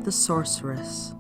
the Sorceress.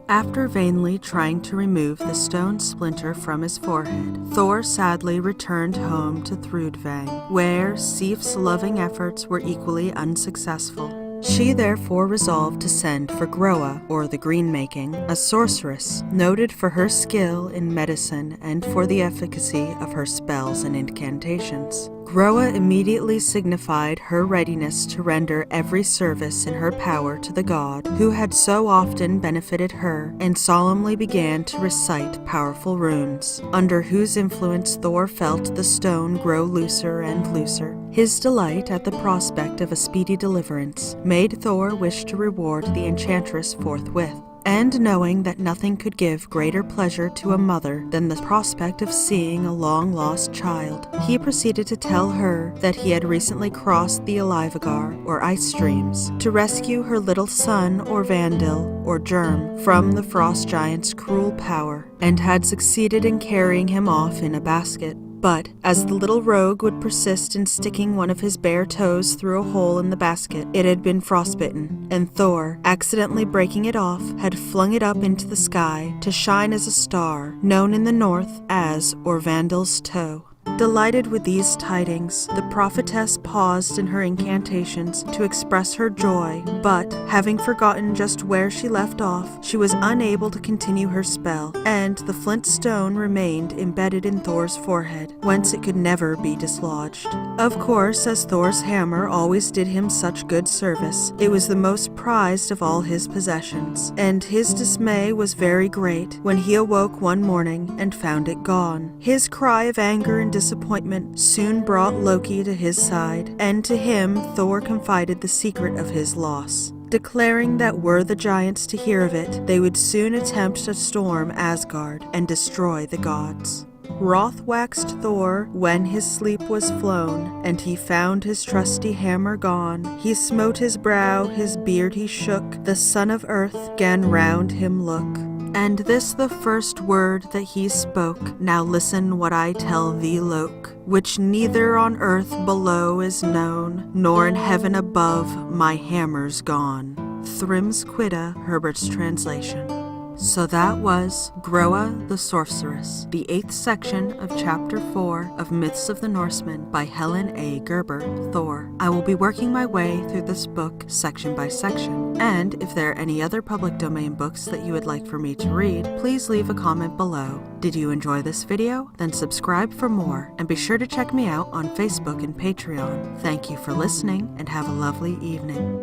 After vainly trying to remove the stone splinter from his forehead, Thor sadly returned home to Thrud-vang, where Sif's loving efforts were equally unsuccessful. She therefore resolved to send for Groa, or the Green-making, a sorceress noted for her skill in medicine and for the efficacy of her spells and incantations. Groa immediately signified her readiness to render every service in her power to the god who had so often benefited her, and solemnly began to recite powerful runes, under whose influence Thor felt the stone grow looser and looser. His delight at the prospect of a speedy deliverance made Thor wish to reward the enchantress forthwith. And knowing that nothing could give greater pleasure to a mother than the prospect of seeing a long-lost child, he proceeded to tell her that he had recently crossed the Elivagar, or ice streams, to rescue her little son Orvandil, or Germ, from the frost giant's cruel power, and had succeeded in carrying him off in a basket. But, as the little rogue would persist in sticking one of his bare toes through a hole in the basket, it had been frostbitten, and Thor, accidentally breaking it off, had flung it up into the sky to shine as a star, known in the north as Orvandil's toe. Delighted with these tidings, the prophetess paused in her incantations to express her joy, but, having forgotten just where she left off, she was unable to continue her spell, and the flint stone remained embedded in Thor's forehead, whence it could never be dislodged. Of course, as Thor's hammer always did him such good service, it was the most prized of all his possessions, and his dismay was very great when he awoke one morning and found it gone. His cry of anger and disappointment soon brought Loki to his side, and to him Thor confided the secret of his loss, declaring that were the giants to hear of it, they would soon attempt to storm Asgard and destroy the gods. Wroth waxed Thor when his sleep was flown, and he found his trusty hammer gone. He smote his brow, his beard he shook, the son of earth 'gan round him look. And this the first word that he spoke, "Now listen what I tell thee, Loke, which neither on earth below is known, nor in heaven above, my hammer's gone." Thrim's Quidda, Herbert's translation. So that was Groa the Sorceress, the 8th section of Chapter 4 of Myths of the Norsemen by Helene A Guerber, Thor. I will be working my way through this book section by section, and if there are any other public domain books that you would like for me to read, please leave a comment below. Did you enjoy this video? Then subscribe for more, and be sure to check me out on Facebook and Patreon. Thank you for listening, and have a lovely evening.